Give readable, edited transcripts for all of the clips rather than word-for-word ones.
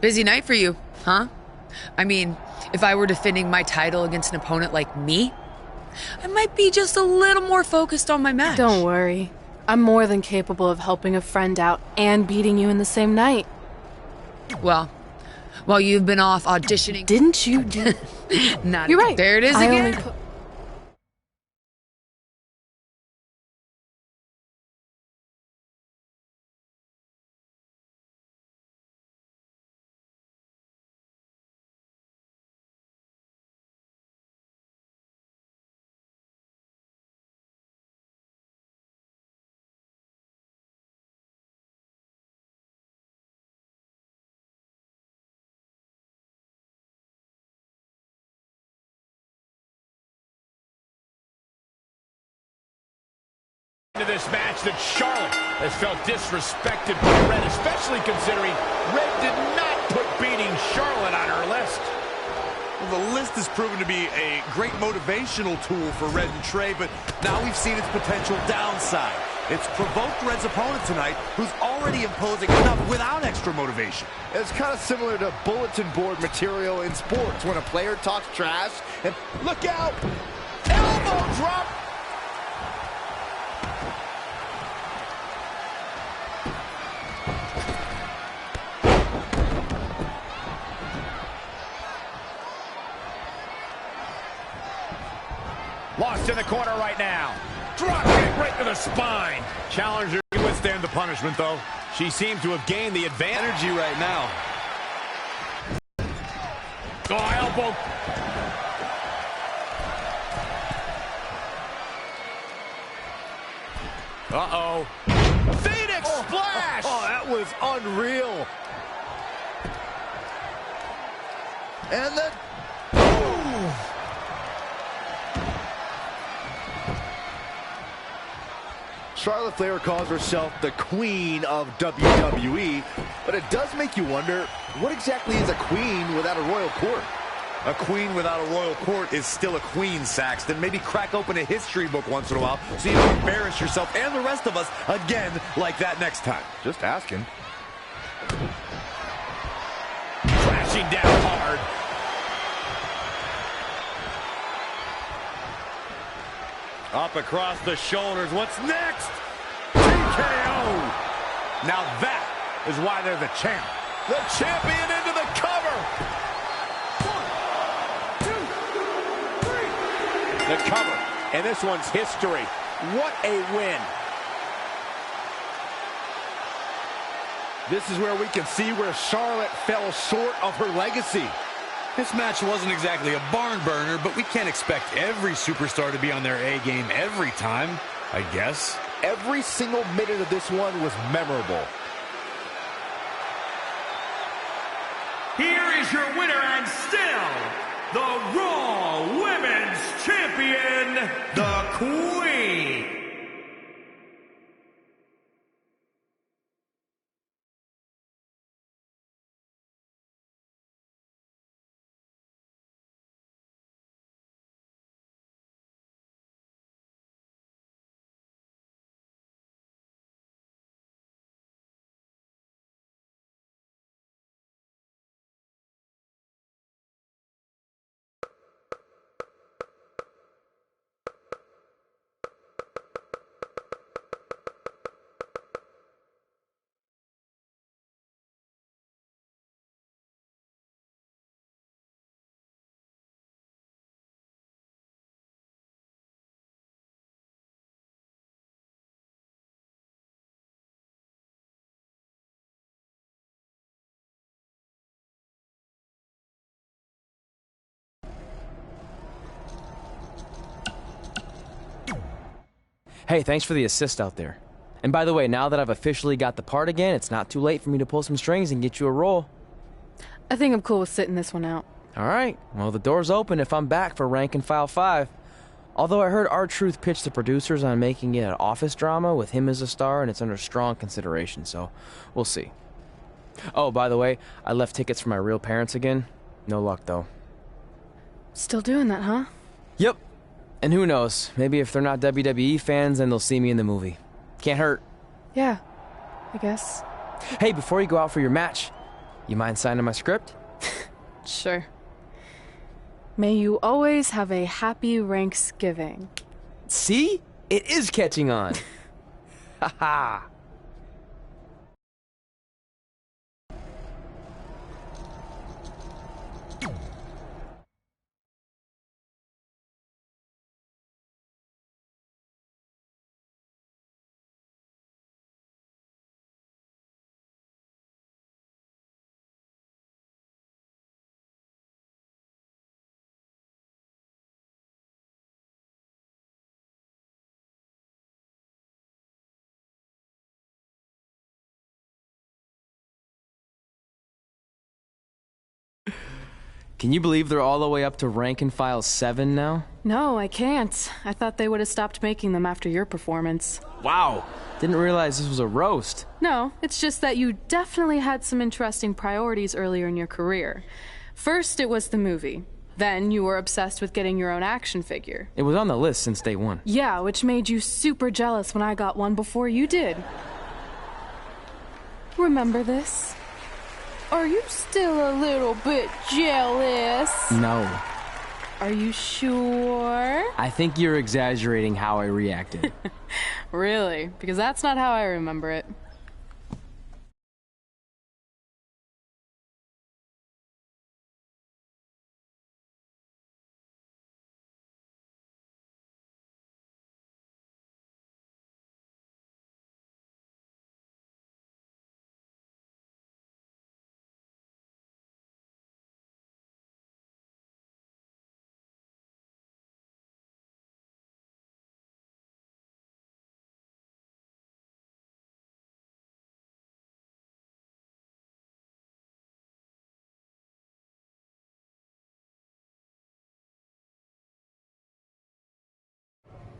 Busy night for you, huh? I mean, if I were defending my title against an opponent like me, I might be just a little more focused on my match. Don't worry. I'm more than capable of helping a friend out and beating you in the same night. Well, while you've been off auditioning... Didn't you do... Not You're right. There it is again. Into this match that Charlotte has felt disrespected by Red, especially considering Red did not put beating Charlotte on her list. Well, the list has proven to be a great motivational tool for Red and Trey, but now we've seen its potential downside. It's provoked Red's opponent tonight, who's already imposing enough without extra motivation. It's kind of similar to bulletin board material in sports when a player talks trash and look out! Elbow drop! Lost in the corner right now. Drop kick right to the spine. Challenger can withstand the punishment, though. She seems to have gained the advantage right now. Oh, elbow. Uh-oh. Phoenix splash! Oh, that was unreal. And then... Charlotte Flair calls herself the queen of WWE, but it does make you wonder, what exactly is a queen without a royal court? A queen without a royal court is still a queen, Saxton. Maybe crack open a history book once in a while so you don't embarrass yourself and the rest of us again like that next time. Just asking. Crashing down hard. Up across the shoulders. What's next? TKO. Now that is why they're the champ. The champion into the cover. 1, 2, 3. The cover. And this one's history. What a win. This is where we can see where Charlotte fell short of her legacy. This match wasn't exactly a barn burner, but we can't expect every superstar to be on their A game every time, I guess. Every single minute of this one was memorable. Here is your winner and still the Raw Women's Champion, the Queen. Hey, thanks for the assist out there. And by the way, now that I've officially got the part again, it's not too late for me to pull some strings and get you a role. I think I'm cool with sitting this one out. All right. Well, the door's open if I'm back for Rank and File 5. Although I heard R-Truth pitch the producers on making it an office drama with him as a star, and it's under strong consideration, so we'll see. Oh, by the way, I left tickets for my real parents again. No luck, though. Still doing that, huh? Yep. And who knows, maybe if they're not WWE fans, then they'll see me in the movie. Can't hurt. Yeah, I guess. Hey, before you go out for your match, You mind signing my script? Sure. May you always have a happy Ranksgiving. See? It is catching on. Haha. Can you believe they're all the way up to rank and file 7 now? No, I can't. I thought they would have stopped making them after your performance. Wow. Didn't realize this was a roast. No, it's just that you definitely had some interesting priorities earlier in your career. First, it was the movie. Then you were obsessed with getting your own action figure. It was on the list since day one. Yeah, which made you super jealous when I got one before you did. Remember this? Are you still a little bit jealous? No. Are you sure? I think you're exaggerating how I reacted. Really? Because that's not how I remember it.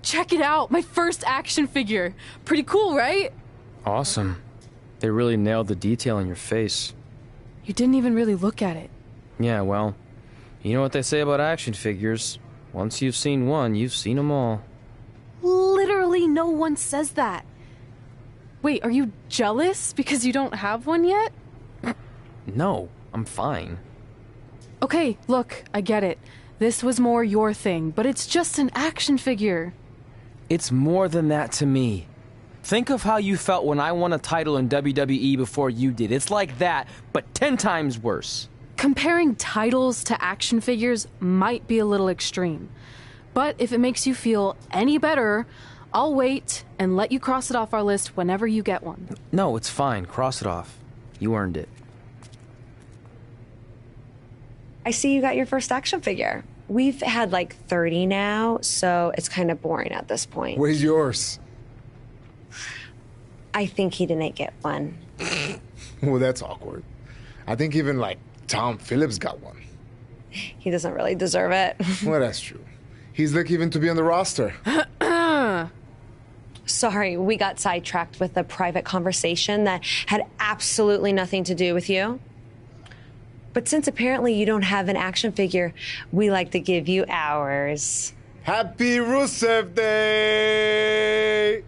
Check it out! My first action figure! Pretty cool, right? Awesome. They really nailed the detail in your face. You didn't even really look at it. Yeah, well, you know what they say about action figures. Once you've seen one, you've seen them all. Literally no one says that. Wait, are you jealous because you don't have one yet? No, I'm fine. Okay, look, I get it. This was more your thing, but it's just an action figure. It's more than that to me. Think of how you felt when I won a title in WWE before you did. It's like that, but 10 times worse. Comparing titles to action figures might be a little extreme. But if it makes you feel any better, I'll wait and let you cross it off our list whenever you get one. No, it's fine. Cross it off. You earned it. I see you got your first action figure. We've had like 30 now, so it's kind of boring at this point. Where's yours? I think he didn't get one. Well, that's awkward. I think even like Tom Phillips got one. He doesn't really deserve it. Well, that's true. He's lucky even to be on the roster. Sorry, we got sidetracked with a private conversation that had absolutely nothing to do with you. But since apparently you don't have an action figure, we like to give you ours. Happy Rusev Day!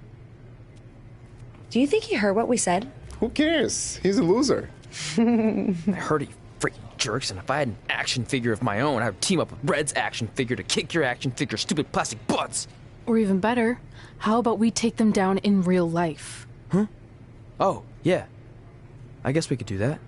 Do you think he heard what we said? Who cares? He's a loser. I heard he freaking jerks, and if I had an action figure of my own, I would team up with Red's action figure to kick your action figure stupid plastic butts. Or even better, how about we take them down in real life? Huh? Oh, yeah. I guess we could do that.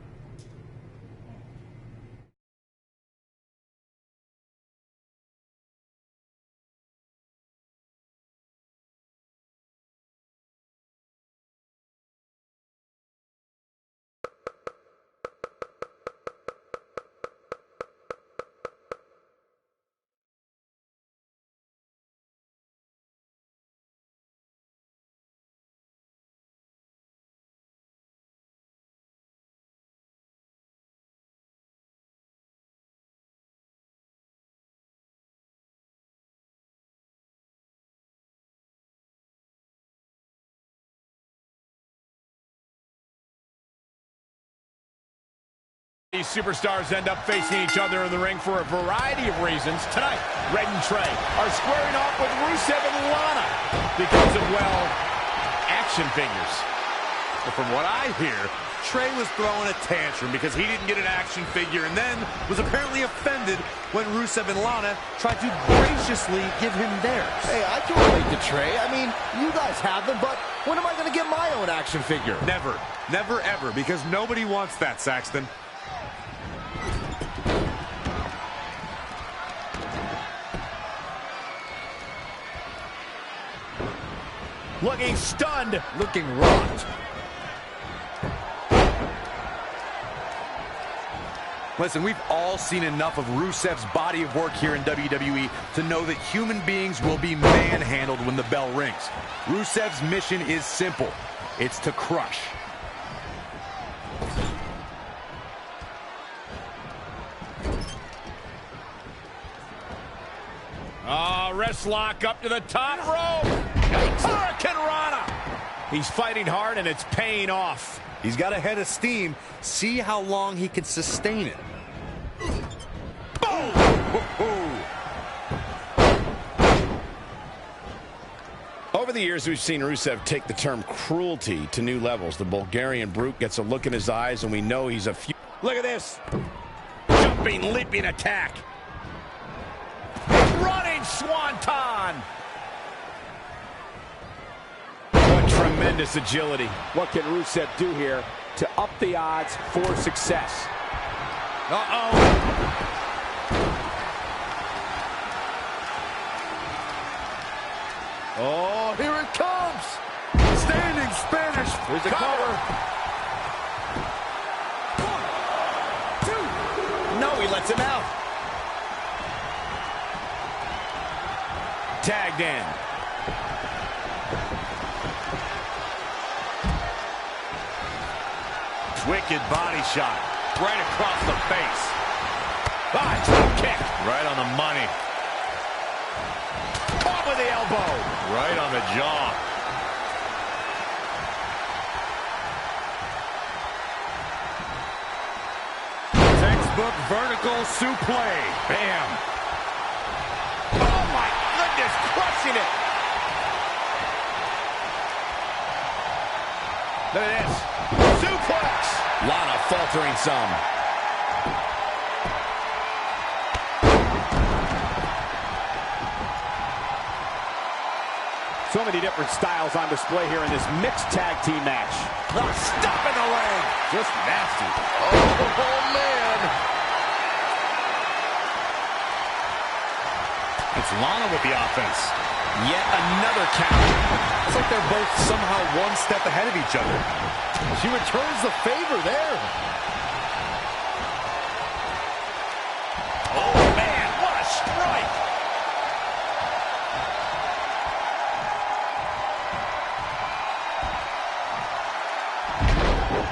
These superstars end up facing each other in the ring for a variety of reasons. Tonight, Red and Trey are squaring off with Rusev and Lana because of, well, action figures. But from what I hear, Trey was throwing a tantrum because he didn't get an action figure and then was apparently offended when Rusev and Lana tried to graciously give him theirs. Hey, I can relate to Trey. I mean, you guys have them, but when am I going to get my own action figure? Never. Never, ever, because nobody wants that, Saxton. Looking stunned. Looking rocked. Listen, we've all seen enough of Rusev's body of work here in WWE to know that human beings will be manhandled when the bell rings. Rusev's mission is simple. It's to crush. Wrist lock up to the top rope. Hurricane Rana. He's fighting hard and it's paying off. He's got a head of steam. See how long he can sustain it. Boom! Over the years, we've seen Rusev take the term cruelty to new levels. The Bulgarian brute gets a look in his eyes, and we know he's a few. Look at this. Jumping, leaping attack. Running swanton. What tremendous agility. What can Rusev do here to up the odds for success? Uh-oh. Oh, here it comes. Standing Spanish. Here's the cover. 1, 2. No, he lets him out. Tagged in. Wicked body shot. Right across the face. Drop kick. Right on the money. Caught with the elbow. Right on the jaw. Textbook vertical suplex. Bam. Oh my goodness, crushing it. Look at this. Suplex. Lana faltering some. So many different styles on display here in this mixed tag team match. Stop in the leg. Just nasty. Oh, man. It's Lana with the offense. Yet another count. It's like they're both somehow one step ahead of each other. She returns the favor there. Oh, man, what a strike.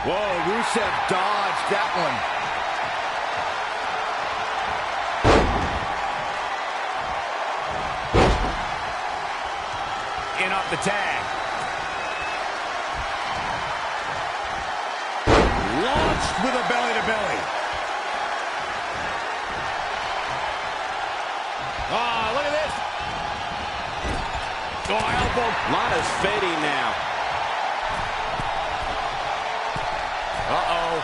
Whoa, Rusev dodged that one. In off the tag. Launched with a belly-to-belly. Look at this. Elbow. Lana's fading now. Uh-oh.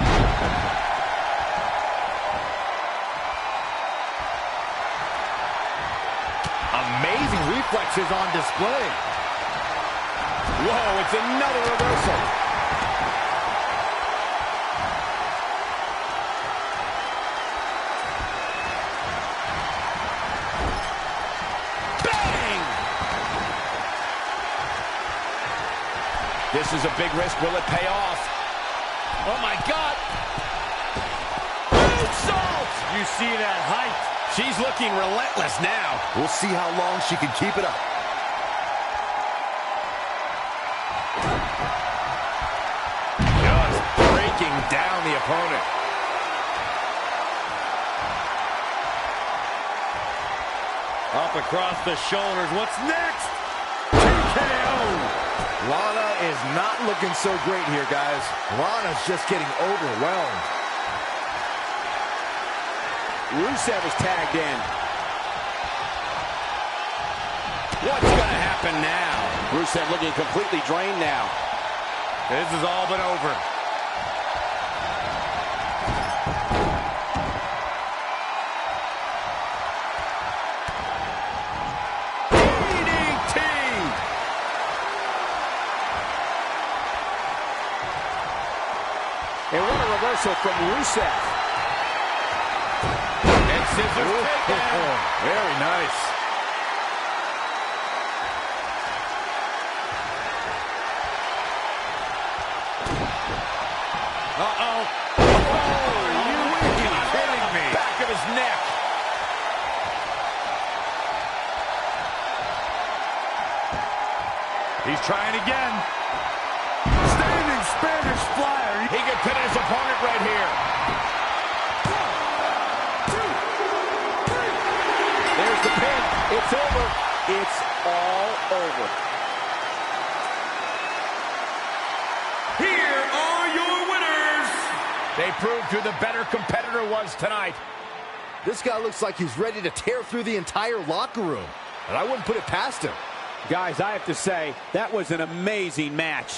Amazing reflexes on display. Whoa, it's another reversal. Bang! This is a big risk. Will it pay off? Oh, my God. Moonsault! You see that height? She's looking relentless now. We'll see how long she can keep it up. Just breaking down the opponent. Up across the shoulders. What's next? TKO! Lana is not looking so great here, guys. Lana's just getting overwhelmed. Rusev is tagged in. What's going to happen now? Rusev looking completely drained now. This has all been over. reversal from Rusev. And scissors takedown. Very nice. Uh-oh. Oh, are you kidding me? Back of his neck. He's trying again. Standing Spanish flyer. He could pin his opponent right here. There's the pin. It's over. It's all over. Here are your winners. They proved who the better competitor was tonight. This guy looks like he's ready to tear through the entire locker room, and I wouldn't put it past him. Guys, I have to say, that was an amazing match.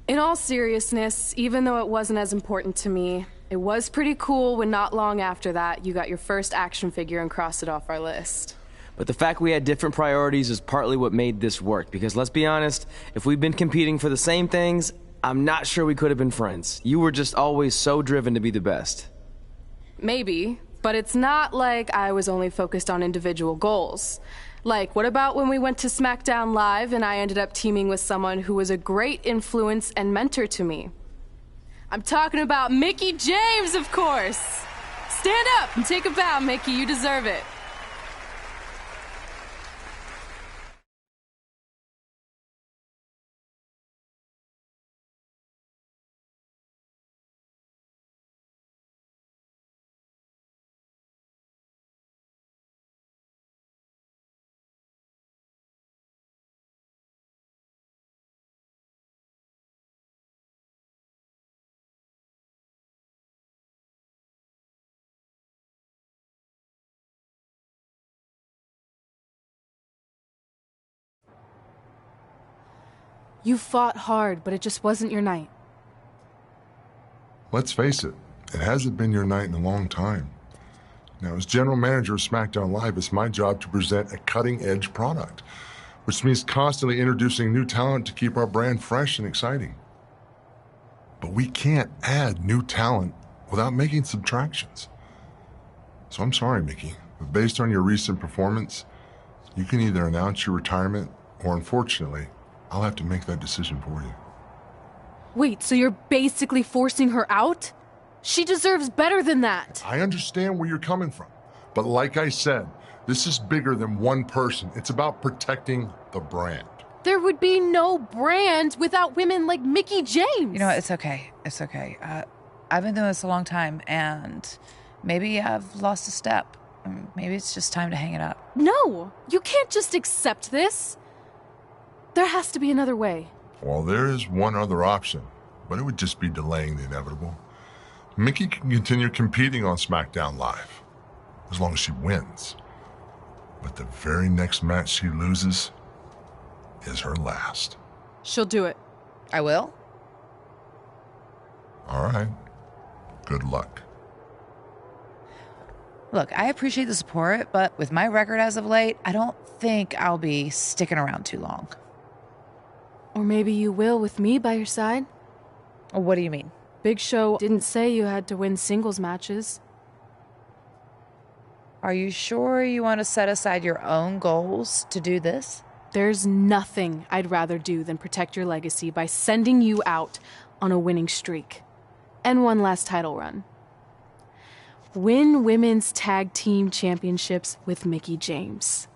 In all seriousness, even though it wasn't as important to me, it was pretty cool when not long after that you got your first action figure and crossed it off our list. But the fact we had different priorities is partly what made this work, because let's be honest, if we'd been competing for the same things, I'm not sure we could have been friends. You were just always so driven to be the best. Maybe, but it's not like I was only focused on individual goals. Like, what about when we went to SmackDown Live and I ended up teaming with someone who was a great influence and mentor to me? I'm talking about Mickie James, of course! Stand up and take a bow, Mickie, you deserve it. You fought hard, but it just wasn't your night. Let's face it, it hasn't been your night in a long time. Now, as general manager of SmackDown Live, it's my job to present a cutting-edge product, which means constantly introducing new talent to keep our brand fresh and exciting. But we can't add new talent without making subtractions. So I'm sorry, Mickie, but based on your recent performance, you can either announce your retirement or, unfortunately, I'll have to make that decision for you. Wait, so you're basically forcing her out? She deserves better than that. I understand where you're coming from, but like I said, this is bigger than one person. It's about protecting the brand. There would be no brand without women like Mickie James. You know what? It's okay. It's okay. I've been doing this a long time, and maybe I've lost a step. Maybe it's just time to hang it up. No, you can't just accept this. There has to be another way. Well, there is one other option, but it would just be delaying the inevitable. Mickie can continue competing on SmackDown Live, as long as she wins. But the very next match she loses is her last. She'll do it. I will? All right. Good luck. Look, I appreciate the support, but with my record as of late, I don't think I'll be sticking around too long. Or maybe you will with me by your side. What do you mean? Big Show didn't say you had to win singles matches. Are you sure you want to set aside your own goals to do this? There's nothing I'd rather do than protect your legacy by sending you out on a winning streak. And one last title run. Win women's tag team championships with Mickie James.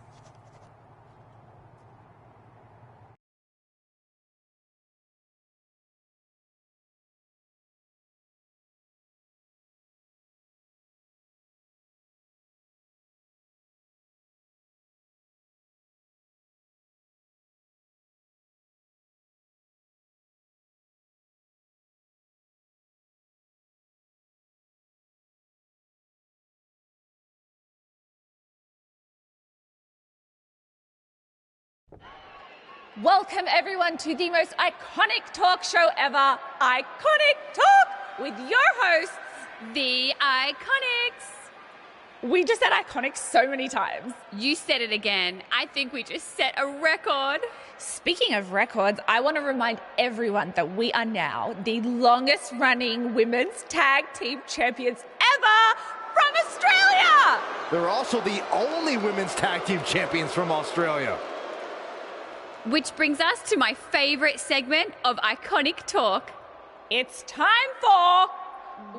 Welcome everyone to the most iconic talk show ever, Iconic Talk, with your hosts, the Iconics. We just said iconic so many times. You said it again. I think we just set a record. Speaking of records, I want to remind everyone that we are now the longest running women's tag team champions ever from Australia. They're also the only women's tag team champions from Australia. Which brings us to my favorite segment of Iconic Talk. It's time for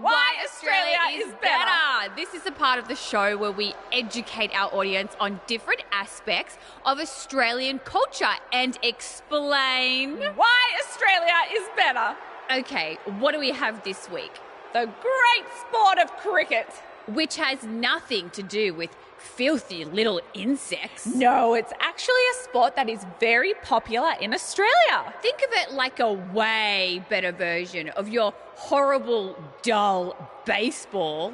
Why Australia is Better. This is a part of the show where we educate our audience on different aspects of Australian culture and explain why Australia is better. Okay, what do we have this week? The great sport of cricket. Which has nothing to do with filthy little insects. No, it's actually a sport that is very popular in Australia. Think of it like a way better version of your horrible, dull baseball.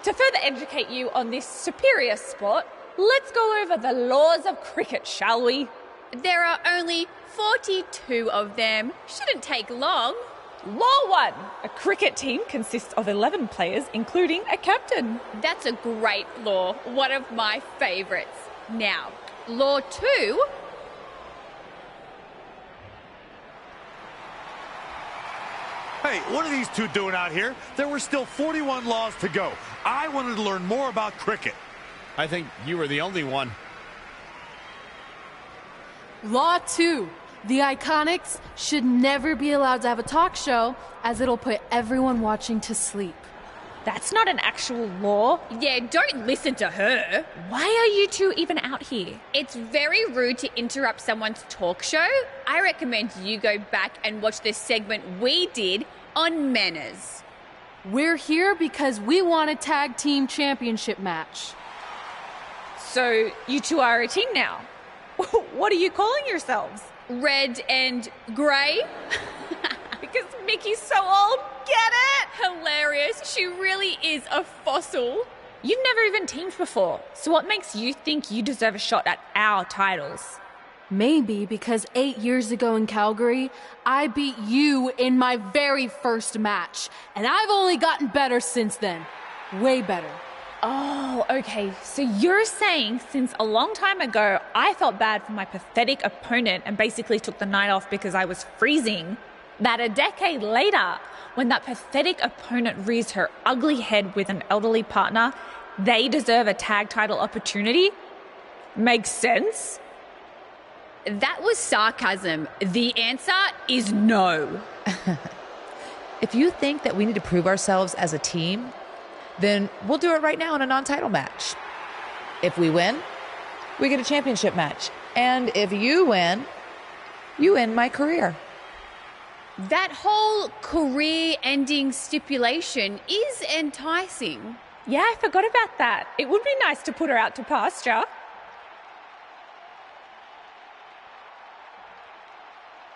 To further educate you on this superior sport, let's go over the laws of cricket, shall we? There are only 42 of them. Shouldn't take long. Law 1. A cricket team consists of 11 players, including a captain. That's a great law. One of my favourites. Now, Law 2. Hey, what are these two doing out here? There were still 41 laws to go. I wanted to learn more about cricket. I think you were the only one. Law 2. The Iconics should never be allowed to have a talk show, as it'll put everyone watching to sleep. That's not an actual law. Yeah, don't listen to her. Why are you two even out here? It's very rude to interrupt someone's talk show. I recommend you go back and watch this segment we did on manners. We're here because we want a tag team championship match. So you two are a team now. What are you calling yourselves? Red and grey. Because Mickey's so old, get it? Hilarious. She really is a fossil. You've never even teamed before, so what makes you think you deserve a shot at our titles? Maybe because 8 years ago in Calgary, I beat you in my very first match, and I've only gotten better since then. Way better. Oh, okay. So you're saying since a long time ago, I felt bad for my pathetic opponent and basically took the night off because I was freezing, that a decade later, when that pathetic opponent rears her ugly head with an elderly partner, they deserve a tag title opportunity? Makes sense? That was sarcasm. The answer is no. If you think that we need to prove ourselves as a team, then we'll do it right now in a non-title match. If we win, we get a championship match. And if you win, you end my career. That whole career-ending stipulation is enticing. Yeah, I forgot about that. It would be nice to put her out to pasture.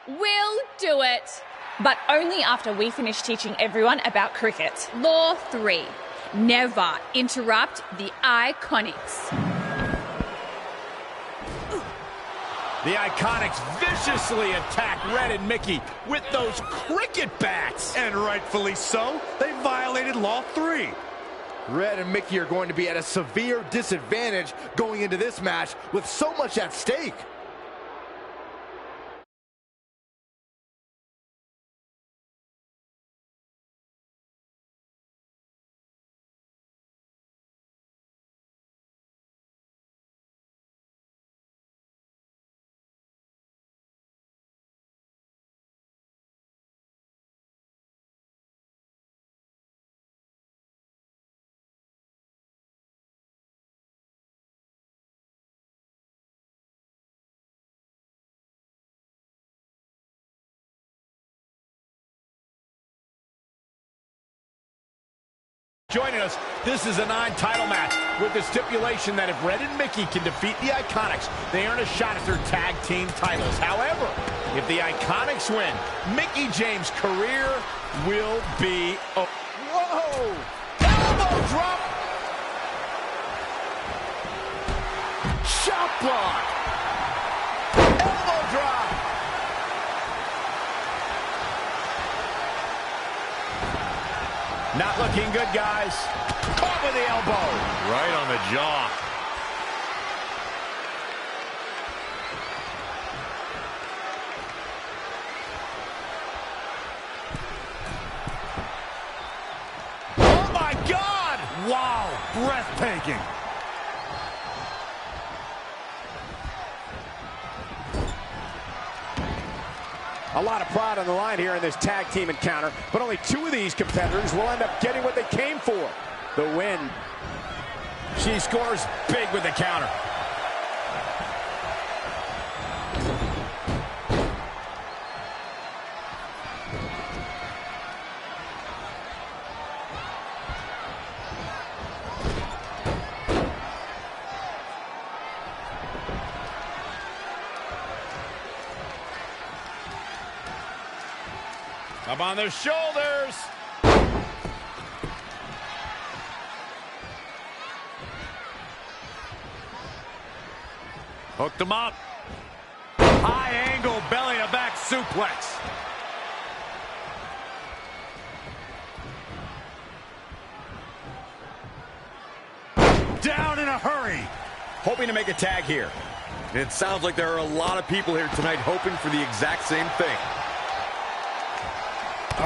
We'll do it. But only after we finish teaching everyone about cricket. Law 3. Never interrupt the Iconics. The Iconics viciously attack Red and Mickey with those cricket bats. And rightfully so. They violated Law 3. Red and Mickey are going to be at a severe disadvantage going into this match with so much at stake. Joining us, this is a non-title match with the stipulation that if Red and Mickey can defeat the Iconics, they earn a shot at their tag team titles. However, if the Iconics win, Mickie James' career will be over. Whoa! Elbow drop! Shot block! Elbow Not looking good, guys. Caught with the elbow. Right on the jaw. Oh, my God! Wow, breathtaking. A lot of pride on the line here in this tag team encounter, but only two of these competitors will end up getting what they came for, the win. She scores big with the counter. Up on their shoulders. Hooked him up. High angle belly to back suplex. Down in a hurry. Hoping to make a tag here. It sounds like there are a lot of people here tonight hoping for the exact same thing.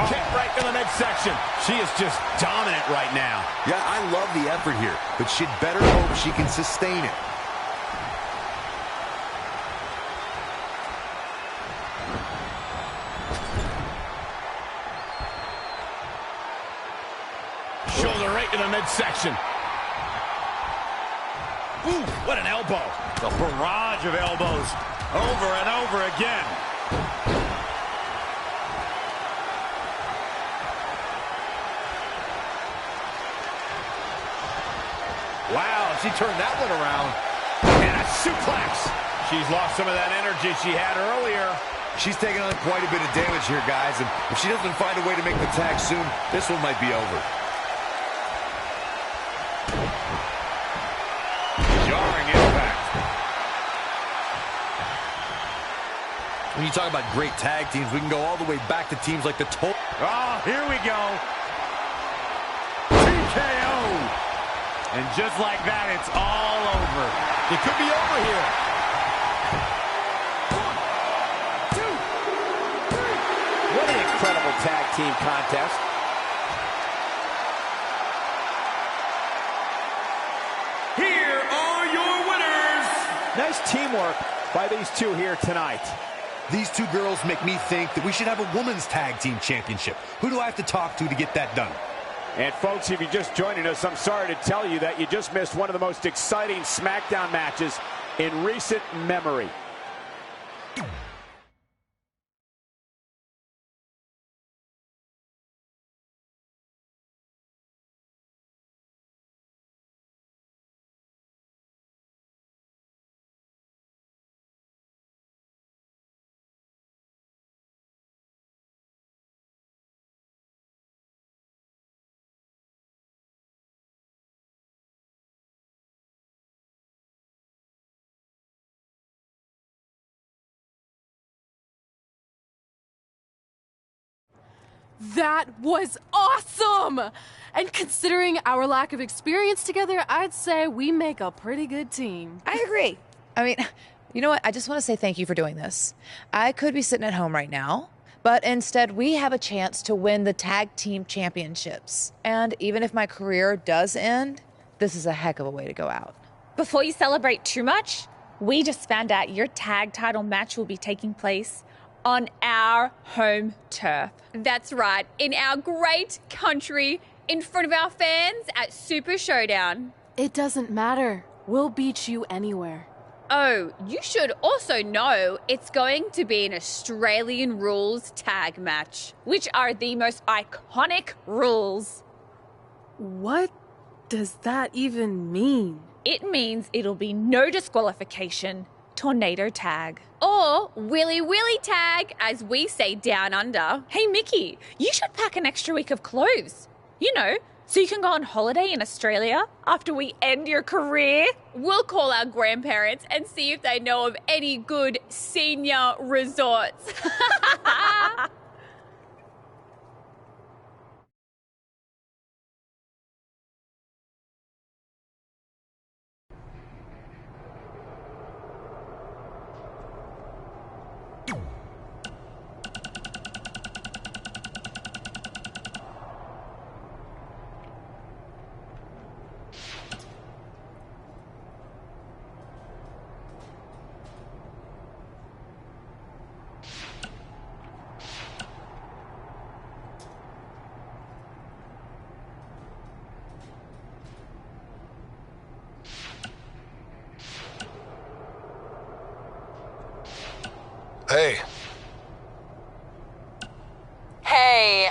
Kick right to the midsection. She is just dominant right now. Yeah, I love the effort here, but she'd better hope she can sustain it. Shoulder right to the midsection. Ooh, what an elbow. A barrage of elbows over and over again. Wow, she turned that one around. And a suplex. She's lost some of that energy she had earlier. She's taking on quite a bit of damage here, guys, and if she doesn't find a way to make the tag soon, this one might be over. Jarring impact. When you talk about great tag teams, we can go all the way back to teams like the Oh, here we go. TKO. And just like that, it's all over. It could be over here. 1, 2, 3. What an incredible tag team contest. Here are your winners. Nice teamwork by these two here tonight. These two girls make me think that we should have a women's tag team championship. Who do I have to talk to get that done? And folks, if you're just joining us, I'm sorry to tell you that you just missed one of the most exciting SmackDown matches in recent memory. That was awesome! And considering our lack of experience together, I'd say we make a pretty good team. I agree. I mean, you know what? I just want to say thank you for doing this. I could be sitting at home right now, but instead we have a chance to win the tag team championships. And even if my career does end, this is a heck of a way to go out. Before you celebrate too much, we just found out your tag title match will be taking place on our home turf. That's right, in our great country, in front of our fans at Super Showdown. It doesn't matter. We'll beat you anywhere. Oh, you should also know it's going to be an Australian rules tag match, which are the most iconic rules. What does that even mean? It means it'll be no disqualification, tornado tag. Or Willy Willy tag, as we say down under. Hey, Mickey, you should pack an extra week of clothes. You know, so you can go on holiday in Australia after we end your career. We'll call our grandparents and see if they know of any good senior resorts. Really?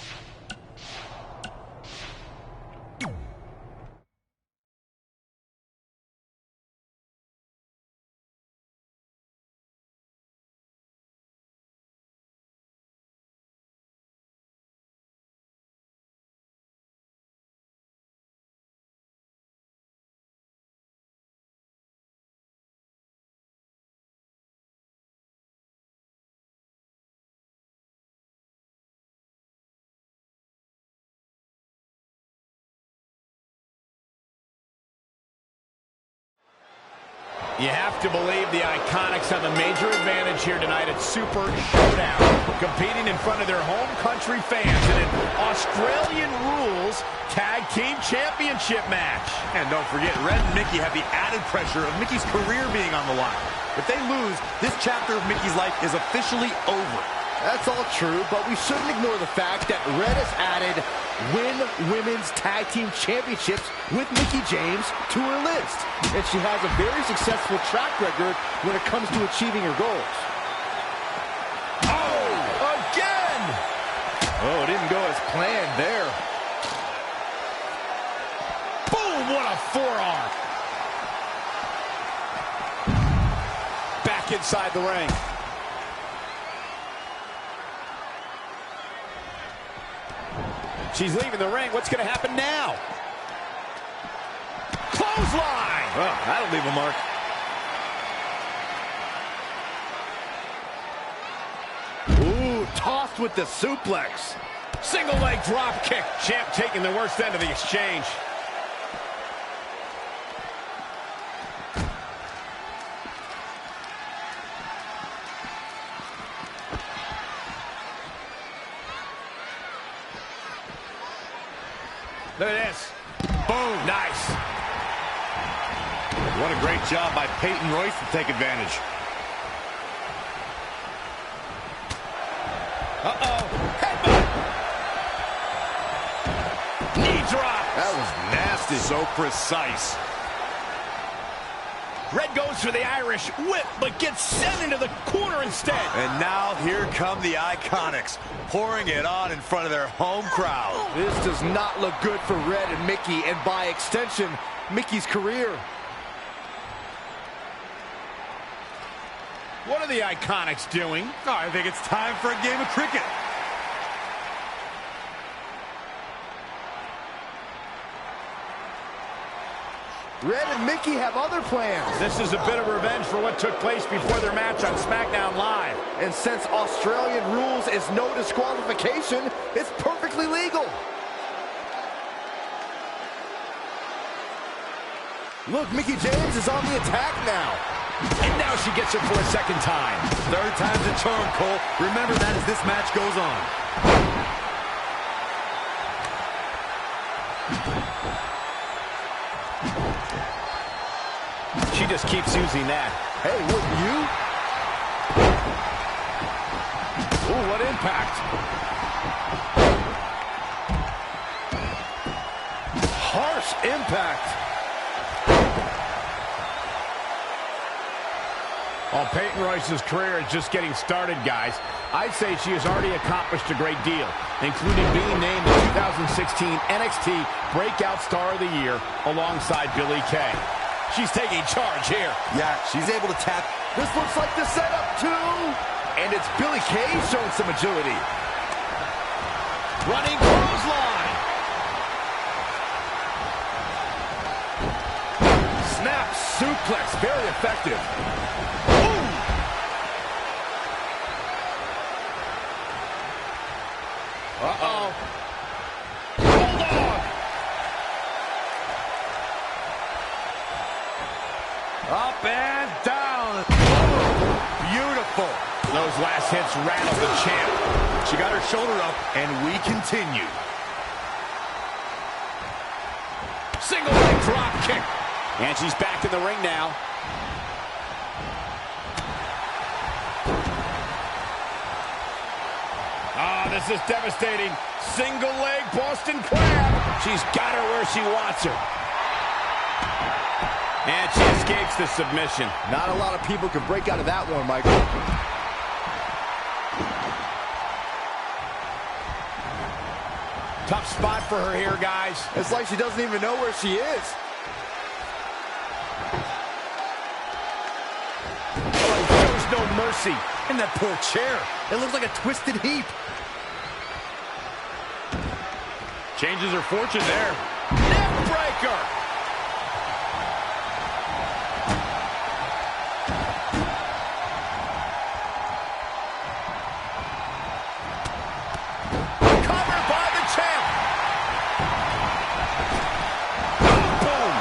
You have to believe the Iconics have a major advantage here tonight at Super Showdown, competing in front of their home country fans in an Australian Rules Tag Team Championship match. And don't forget, Red and Mickie have the added pressure of Mickie's career being on the line. If they lose, this chapter of Mickie's life is officially over. That's all true, but we shouldn't ignore the fact that Red has added Women's Tag Team Championships with Mickie James to her list. And she has a very successful track record when it comes to achieving her goals. Oh, again! Oh, it didn't go as planned there. Boom, what a forearm! Back inside the ring. She's leaving the ring. What's going to happen now? Clothesline! Well, that'll leave a mark. Ooh, tossed with the suplex. Single leg drop kick. Champ taking the worst end of the exchange. Look at this. Boom. Nice. What a great job by Peyton Royce to take advantage. Uh-oh. Headbutt. Knee drop. That was nasty. So precise. Red goes for the Irish whip, but gets sent into the corner instead. And now here come the Iconics, pouring it on in front of their home crowd. This does not look good for Red and Mickie, and by extension, Mickie's career. What are the Iconics doing? Oh, I think it's time for a game of cricket. Red and Mickie have other plans. This is a bit of revenge for what took place before their match on SmackDown Live. And since Australian rules is no disqualification, it's perfectly legal. Look, Mickie James is on the attack now. And now she gets it for a second time. Third time's a charm, Cole. Remember that as this match goes on. She just keeps using that. Hey, look, you? Ooh, what impact. Harsh impact. While Peyton Royce's career is just getting started, guys, I'd say she has already accomplished a great deal, including being named the 2016 NXT Breakout Star of the Year alongside Billie Kay. She's taking charge here. Yeah, she's able to tap. This looks like the setup, too. And it's Billie Kay showing some agility. Running clothesline. Snap suplex, very effective. Uh-oh. Bulldog. Up and down. Beautiful. Those last hits rattled the champ. She got her shoulder up, and we continue. Single leg drop kick. And she's back in the ring now. This is devastating. Single leg Boston Crab. She's got her where she wants her. And she escapes the submission. Not a lot of people can break out of that one, Michael. Tough spot for her here, guys. It's like she doesn't even know where she is. Oh, shows no mercy. And that poor chair. It looks like a twisted heap. Changes her fortune there. Neck breaker. Covered by the champ. Boom.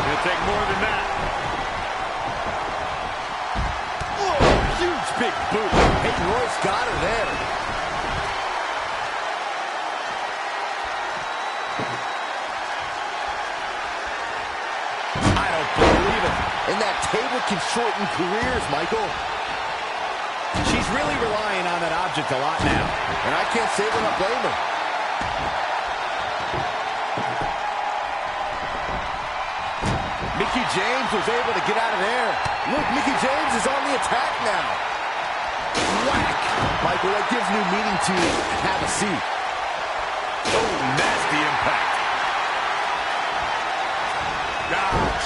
It'll take more than that. Huge big boot. Peyton Royce got her there. I don't believe it. And that table can shorten careers, Michael. She's really relying on that object a lot now. And I can't say that I blame her. Mickie James was able to get out of there. Look, Mickie James is on the attack now. Whack! Michael, that gives new meaning to have a seat. Oh, nasty impact.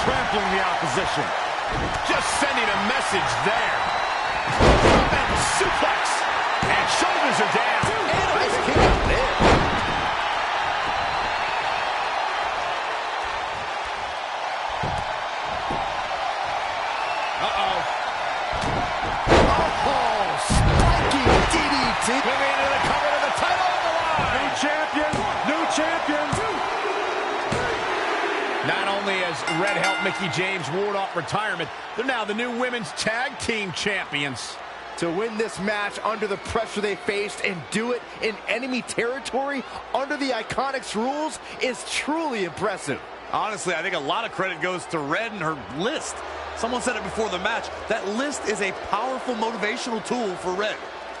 Trampling the opposition. Just sending a message there. Tremendous suplex. And shoulders are down. And a nice kick out there. Uh-oh. Oh, spiky DDT. Moving into the cover of the title on the line. New champion. New champion. Not only has Red helped Mickie James ward off retirement, they're now the new women's tag team champions. To win this match under the pressure they faced and do it in enemy territory under the Iconics rules is truly impressive. Honestly, I think a lot of credit goes to Red and her list. Someone said it before the match. That list is a powerful motivational tool for Red.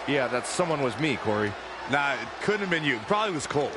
Yeah, that someone was me, Corey. Nah, it couldn't have been you. It probably was Cole.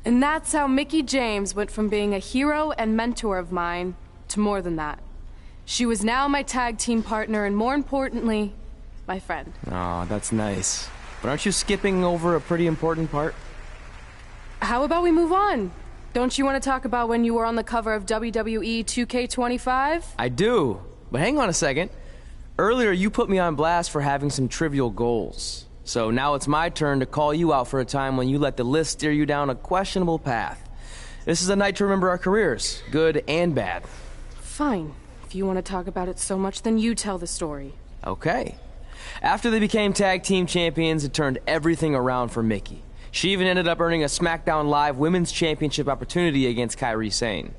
And that's how Mickie James went from being a hero and mentor of mine to more than that. She was now my tag team partner and, more importantly, my friend. Aw, that's nice. But aren't you skipping over a pretty important part? How about we move on? Don't you want to talk about when you were on the cover of WWE 2K25? I do. But hang on a second. Earlier, you put me on blast for having some trivial goals. So now it's my turn to call you out for a time when you let the list steer you down a questionable path. This is a night to remember our careers, good and bad. Fine. If you want to talk about it so much, then you tell the story. Okay. After they became tag team champions, it turned everything around for Mickie. She even ended up earning a SmackDown Live Women's Championship opportunity against Kairi Sane.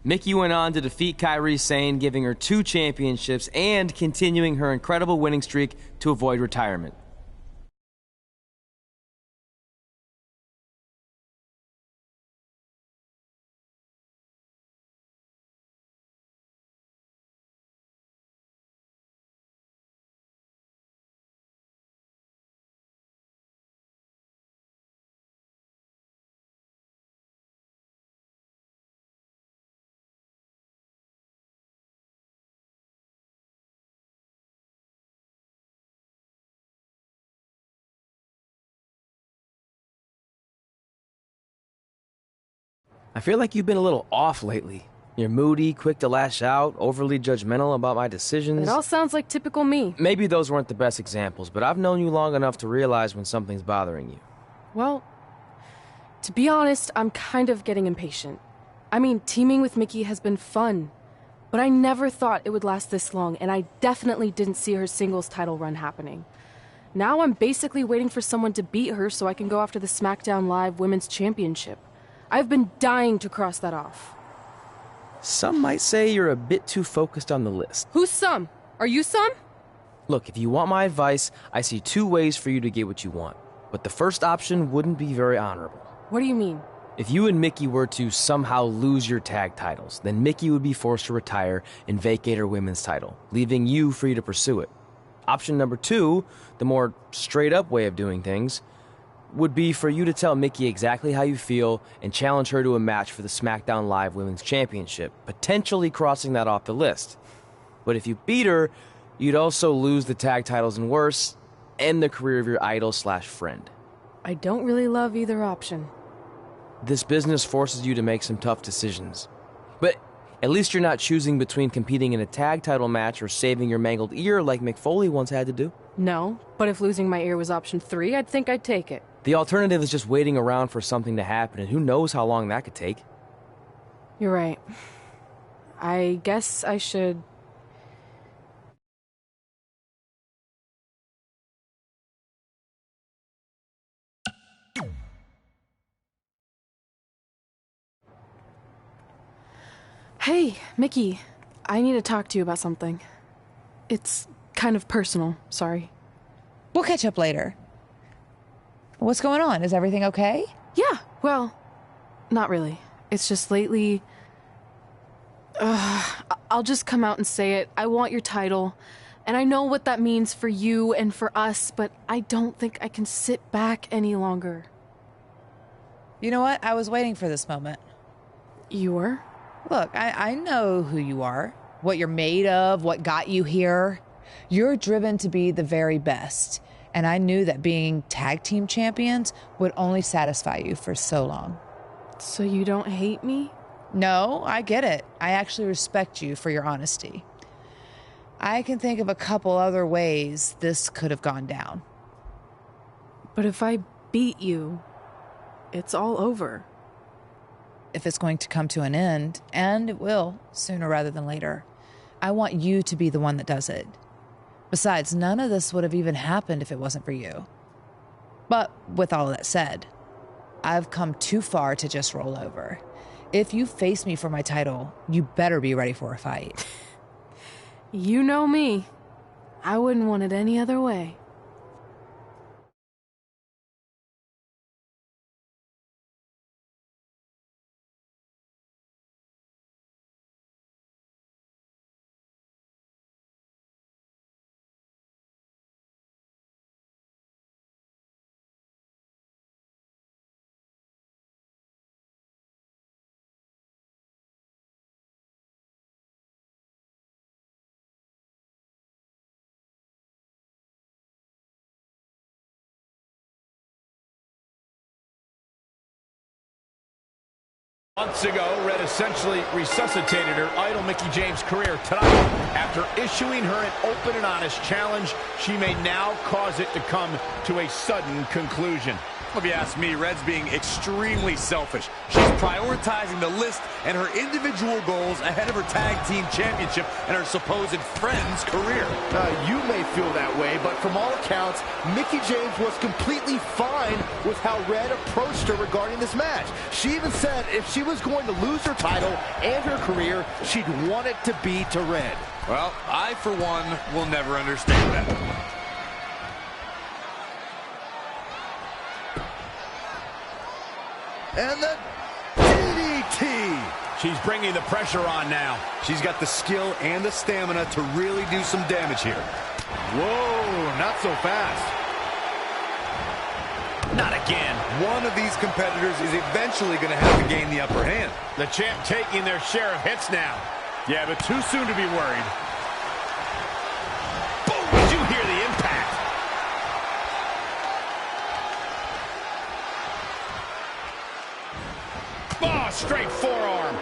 Mickie went on to defeat Kairi Sane, giving her 2 championships and continuing her incredible winning streak to avoid retirement. I feel like you've been a little off lately. You're moody, quick to lash out, overly judgmental about my decisions. It all sounds like typical me. Maybe those weren't the best examples, but I've known you long enough to realize when something's bothering you. Well, to be honest, I'm kind of getting impatient. I mean, teaming with Mickie has been fun, But I never thought it would last this long, and I definitely didn't see her singles title run happening. Now I'm basically waiting for someone to beat her so I can go after the SmackDown Live Women's Championship. I've been dying to cross that off. Some might say you're a bit too focused on the list. Who's some? Are you some? Look, if you want my advice, I see two ways for you to get what you want. But the first option wouldn't be very honorable. What do you mean? If you and Mickie were to somehow lose your tag titles, then Mickie would be forced to retire and vacate her women's title, leaving you free to pursue it. Option number 2, the more straight-up way of doing things, would be for you to tell Mickie exactly how you feel and challenge her to a match for the SmackDown Live Women's Championship, potentially crossing that off the list. But if you beat her, you'd also lose the tag titles and worse, end the career of your idol/friend. I don't really love either option. This business forces you to make some tough decisions. But at least you're not choosing between competing in a tag title match or saving your mangled ear like Mick Foley once had to do. No, but if losing my ear was option 3, I'd think I'd take it. The alternative is just waiting around for something to happen, and who knows how long that could take. You're right. I guess I should... Hey, Mickie. I need to talk to you about something. It's kind of personal, sorry. We'll catch up later. What's going on? Is everything okay? Yeah, well, not really. It's just lately... I'll just come out and say it. I want your title. And I know what that means for you and for us, but I don't think I can sit back any longer. You know what? I was waiting for this moment. You were? Look, I know who you are, what you're made of, what got you here. You're driven to be the very best. And I knew that being tag team champions would only satisfy you for so long. So you don't hate me? No, I get it. I actually respect you for your honesty. I can think of a couple other ways this could have gone down. But if I beat you, it's all over. If it's going to come to an end, and it will, sooner rather than later, I want you to be the one that does it. Besides, none of this would have even happened if it wasn't for you. But with all that said, I've come too far to just roll over. If you face me for my title, you better be ready for a fight. You know me. I wouldn't want it any other way. Months ago, Red essentially resuscitated her idol Mickie James' career. Tonight, after issuing her an open and honest challenge, she may now cause it to come to a sudden conclusion. If you ask me, Red's being extremely selfish. She's prioritizing the list and her individual goals ahead of her tag team championship and her supposed friend's career. You may feel that way, but from all accounts, Mickie James was completely fine with how Red approached her regarding this match. She even said if she was going to lose her title and her career, she'd want it to be to Red. Well, I, for one, will never understand that. And the DDT. She's bringing the pressure on now. She's got the skill and the stamina to really do some damage here. Whoa, not so fast. Not again. One of these competitors is eventually going to have to gain the upper hand. The champ taking their share of hits now. Yeah, but too soon to be worried. Boom! Did you hear the impact? Oh, straight forearm.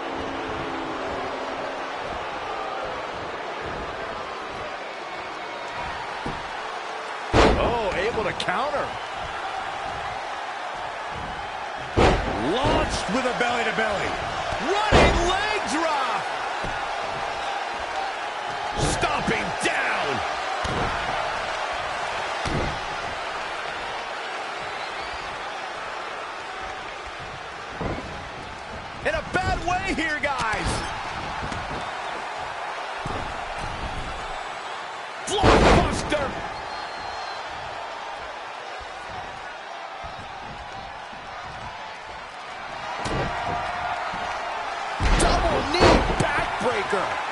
Oh, able to counter. Launched with a belly-to-belly. Running leg drop.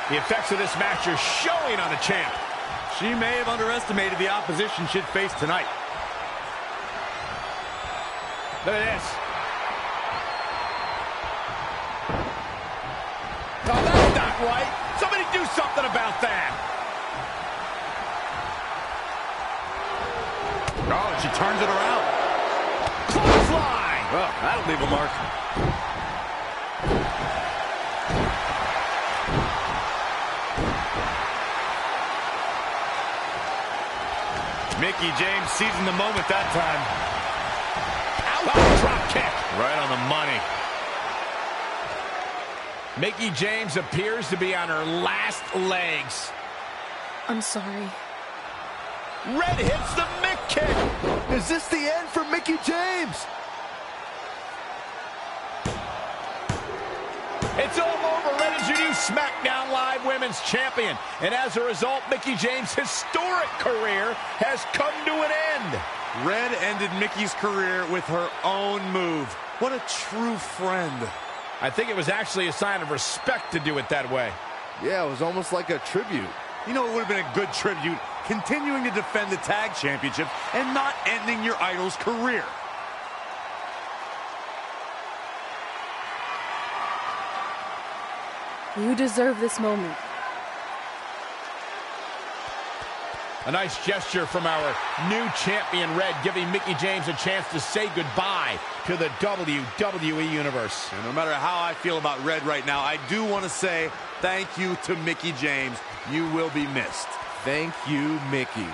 The effects of this match are showing on the champ. She may have underestimated the opposition she'd face tonight. Look at this. Oh, that's not right. Somebody do something about that. Oh, and she turns it around. Clothesline. Well, that'll leave a mark. Mickie James seizing the moment that time. Oh, drop kick. Right on the money. Mickie James appears to be on her last legs. I'm sorry. Red hits the Mick kick. Is this the end for Mickie James? It's all over. Red is your new SmackDown Live Women's Champion. And as a result, Mickie James' historic career has come to an end. Red ended Mickie's career with her own move. What a true friend. I think it was actually a sign of respect to do it that way. Yeah, it was almost like a tribute. You know, it would have been a good tribute, continuing to defend the tag championship and not ending your idol's career. You deserve this moment. A nice gesture from our new champion, Red, giving Mickie James a chance to say goodbye to the WWE Universe. And no matter how I feel about Red right now, I do want to say thank you to Mickie James. You will be missed. Thank you, Mickie.